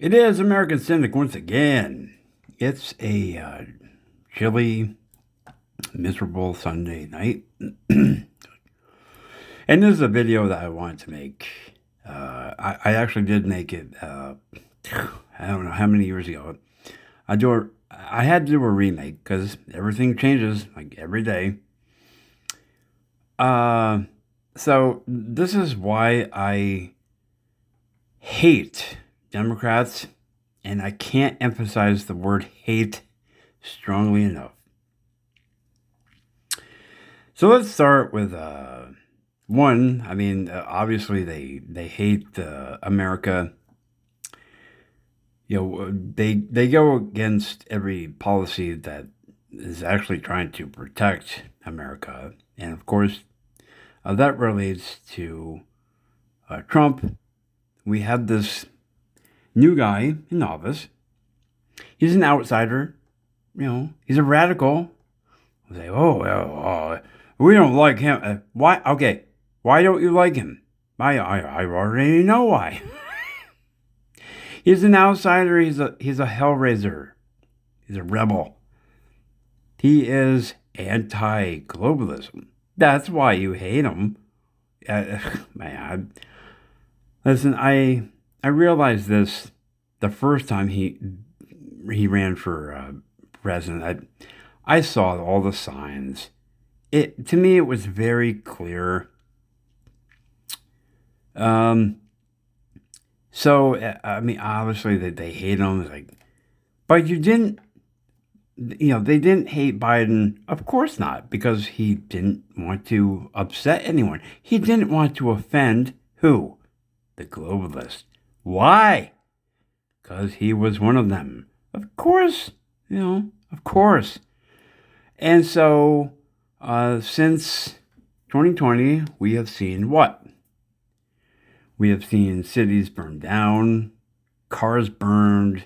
It is American Cynic once again. It's a chilly, miserable Sunday night. And this is a video that I wanted to make. I actually did make it, I don't know how many years ago. I had to do a remake because everything changes like every day. So this is why I hate Democrats, and I can't emphasize the word hate strongly enough. So let's start with one. I mean, obviously they hate America. You know, they go against every policy that is actually trying to protect America, and of course, that relates to Trump. We have this new guy in office. He's an outsider. You know, he's a radical. We say, we don't like him. Why? Okay, why don't you like him? I already know why. He's an outsider. He's a hellraiser. He's a rebel. He is anti-globalism. That's why you hate him. Man, listen, I realized this the first time he ran for president. I saw all the signs. To me, it was very clear. So I mean, obviously they hate him. It's like, but you didn't. You know, they didn't hate Biden. Of course not, because he didn't want to upset anyone. He didn't want to offend who? The globalists. Why? Because he was one of them. Of course, you know, of course. And so, since 2020, we have seen what? We have seen cities burned down, cars burned.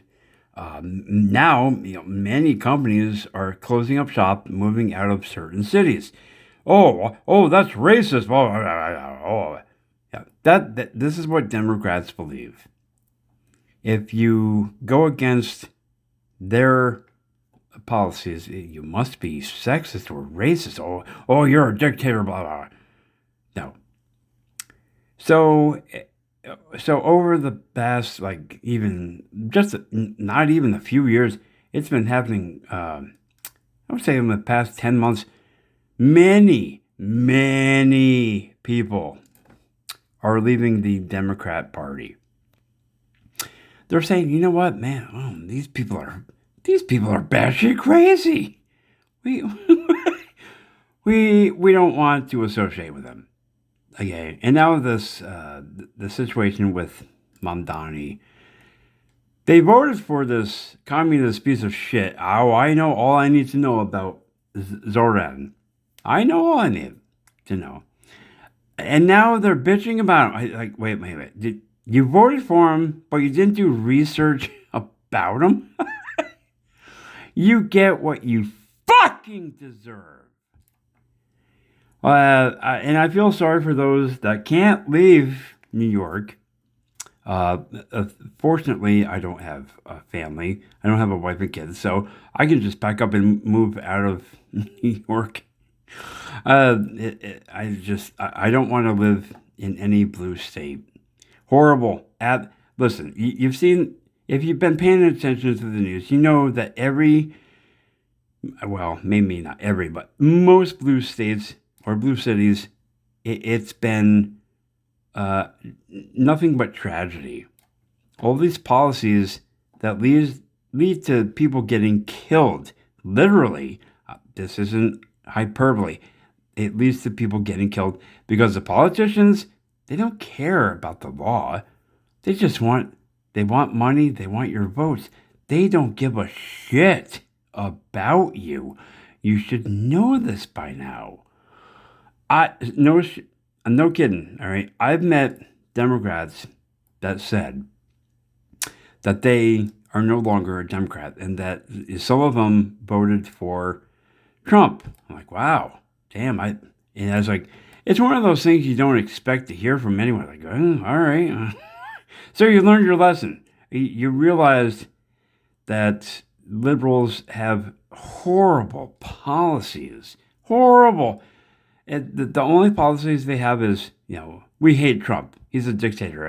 Now, you know, many companies are closing up shop, moving out of certain cities. Oh, that's racist. Yeah, this is what Democrats believe. If you go against their policies, you must be sexist or racist. Oh, you're a dictator. Blah blah. No. So over the past, like, even just not even a few years, it's been happening. I would say in the past 10 months, many people are leaving the Democrat Party. They're saying, you know what, man, these people are batshit crazy. We we don't want to associate with them. Okay, and now this the situation with Mamdani. They voted for this communist piece of shit. Oh, I know all I need to know about Zoran. I know all I need to know. And now they're bitching about him. Like, wait. You voted for him, but you didn't do research about him? You get what you fucking deserve. And I feel sorry for those that can't leave New York. Fortunately, I don't have a family. I don't have a wife and kids, so I can just pack up and move out of New York. I don't want to live in any blue state. Horrible. Listen, you've seen, if you've been paying attention to the news, you know that maybe not every, but most blue states or blue cities, it's been nothing but tragedy. All these policies that lead to people getting killed. Literally, this isn't hyperbole. It leads to people getting killed because the politicians, they don't care about the law. They want money. They want your votes. They don't give a shit about you. You should know this by now. No kidding. All right. I've met Democrats that said that they are no longer a Democrat and that some of them voted for Trump. I'm like, wow, damn. And I was like, it's one of those things you don't expect to hear from anyone. Like, all right. So you learned your lesson. You realize that liberals have horrible policies. Horrible. And the only policies they have is, we hate Trump. He's a dictator,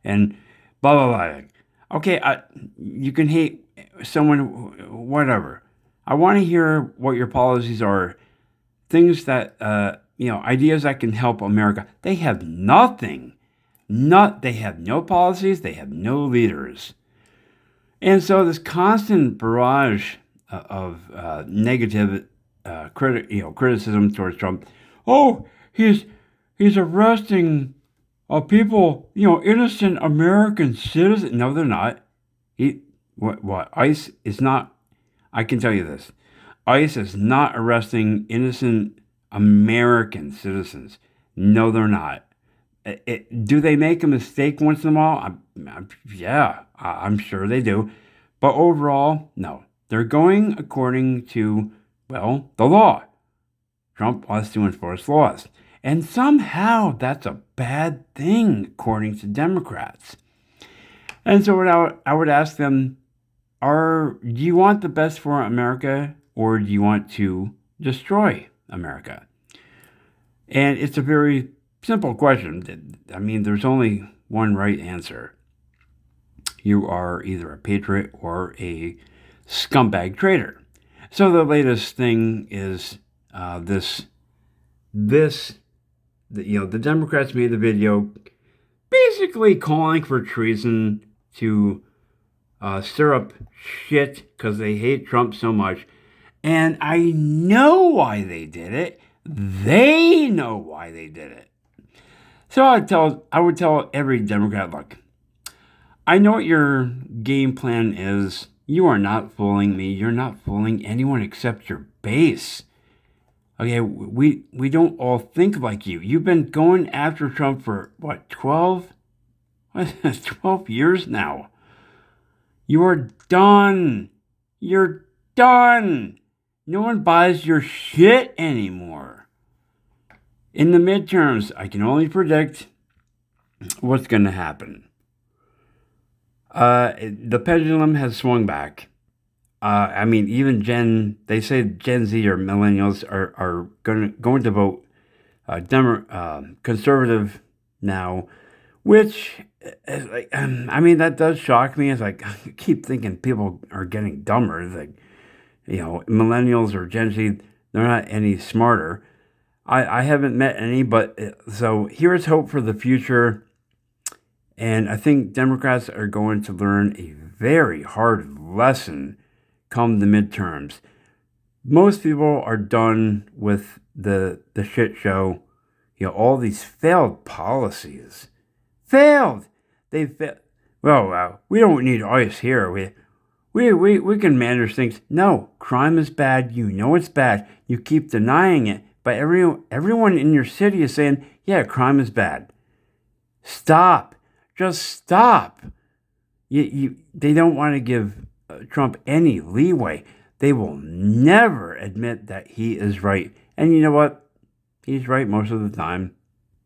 and blah, blah, blah. Okay, you can hate someone, whatever. I want to hear what your policies are. Things that, ideas that can help America. They have nothing. They have no policies. They have no leaders. And so this constant barrage of negative criticism towards Trump. Oh, he's arresting people, innocent American citizens. No, they're not. ICE is not. I can tell you this: ICE is not arresting innocent American citizens. No, they're not. Do they make a mistake once in a while? Yeah, I'm sure they do. But overall, no. They're going according to, the law. Trump wants to enforce laws. And somehow that's a bad thing, according to Democrats. And so what I would ask them do you want the best for America, or do you want to destroy America? And it's a very simple question. I mean, there's only one right answer. You are either a patriot or a scumbag traitor. So the latest thing is the Democrats made the video basically calling for treason to stir up shit because they hate Trump so much. And I know why they did it. They know why they did it. So I would tell every Democrat, look, I know what your game plan is. You are not fooling me. You're not fooling anyone except your base. Okay, we don't all think like you. You've been going after Trump for, 12 years now. You are done. You're done. No one buys your shit anymore. In the midterms, I can only predict what's going to happen. The pendulum has swung back. Even they say Gen Z or millennials are going to vote conservative now, which is that does shock me. It's like, I keep thinking people are getting dumber. It's like, millennials or Gen Z, they're not any smarter. I haven't met any, but so here's hope for the future. And I think Democrats are going to learn a very hard lesson come the midterms. Most people are done with the shit show. All these failed policies. Failed! They failed. Well, we don't need ICE here. We can manage things. No, crime is bad. You know it's bad. You keep denying it. But everyone in your city is saying, yeah, crime is bad. Stop. Just stop. They don't want to give Trump any leeway. They will never admit that he is right. And you know what? He's right most of the time.